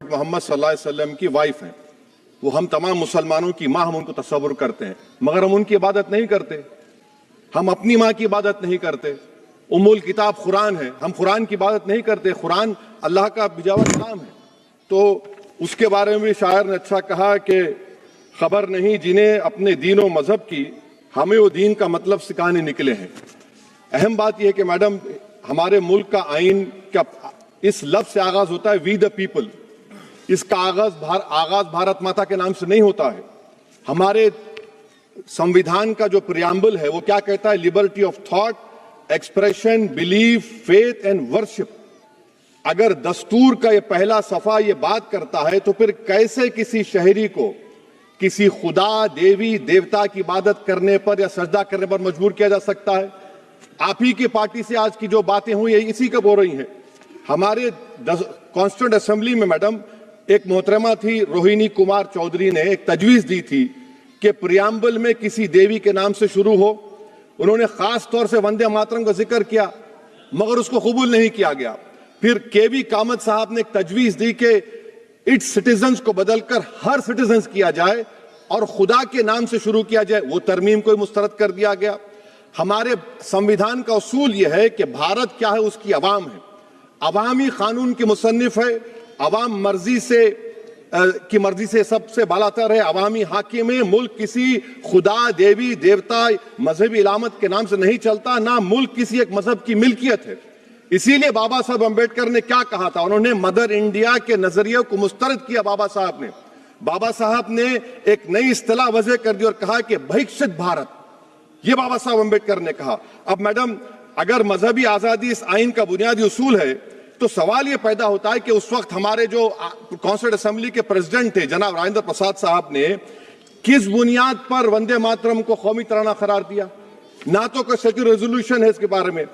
मोहम्मद सल्लल्लाहु अलैहि वसल्लम की वाइफ हैं। वो हम तमाम मुसलमानों की माँ, हम उनको तस्वुर करते हैं, मगर हम उनकी इबादत नहीं करते। हम अपनी माँ की इबादत नहीं करते। उम्मुल किताब कुरान है, हम कुरान की इबादत नहीं करते। कुरान अल्लाह का भिजा हुआ कलाम है। तो उसके बारे में भी शायर ने अच्छा कहा कि खबर नहीं जिन्हें अपने दीन और मजहब की, हमें वो दीन का मतलब सिखाने निकले हैं। अहम बात यह है कि मैडम, हमारे मुल्क का आइन का इस लफ्ज से आगाज होता है, वी द पीपल। इसका आगाज भारत माता के नाम से नहीं होता है। हमारे संविधान का जो प्रियम्बल है वो क्या कहता है? Liberty of thought, expression, belief, faith and worship. अगर दस्तूर का ये पहला सफा ये बात करता है तो फिर कैसे किसी शहरी को किसी खुदा, देवी, देवता की इबादत करने पर या सजदा करने पर मजबूर किया जा सकता है? आप ही की पार्टी से आज की जो बातें हुई है इसी का बोल रही हैं। हमारे कॉन्स्टिट्यूंट असेंबली में मैडम एक मोहतरमा थी, रोहिणी कुमार चौधरी ने एक तजवीज दी थी कि प्रियम्बल में किसी देवी के नाम से शुरू हो। उन्होंने खास तौर से वंदे मातरम का जिक्र किया, मगर उसको कबूल नहीं किया गया। फिर केवी कामत साहब ने एक तजवीज दी कि इट्स सिटीजन्स को बदलकर हर सिटीजन्स किया जाए और खुदा के नाम से शुरू किया जाए। वो तरमीम को मुस्तरद कर दिया गया। हमारे संविधान का उसूल यह है कि भारत क्या है, उसकी अवाम है, अवामी कानून के मुसन्निफ है, अवाम की मर्जी से सबसे बालातर है, अवामी हाकिम है। मुल्क किसी खुदा, देवी, देवता, मजहबी इलामत के नाम से नहीं चलता, ना मुल्क किसी एक मजहब की मिल्कियत है। इसीलिए बाबा साहब अम्बेडकर ने क्या कहा था? उन्होंने मदर इंडिया के नजरिए को मुस्तरद किया। बाबा साहब ने एक नई इस्तिलाह वजह कर दी और कहा कि भिक्षित भारत, ये बाबा साहब अम्बेडकर ने कहा। अब मैडम, अगर मजहबी आजादी इस आइन का बुनियादी उसूल है तो सवाल यह पैदा होता है कि उस वक्त हमारे जो कॉन्स्टिट्यूंट असेंबली के प्रेसिडेंट थे जनाब राजेंद्र प्रसाद साहब ने किस बुनियाद पर वंदे मातरम को कौमी तराना करार दिया? ना तो कोई सेक्युलर रेजोल्यूशन है इसके बारे में।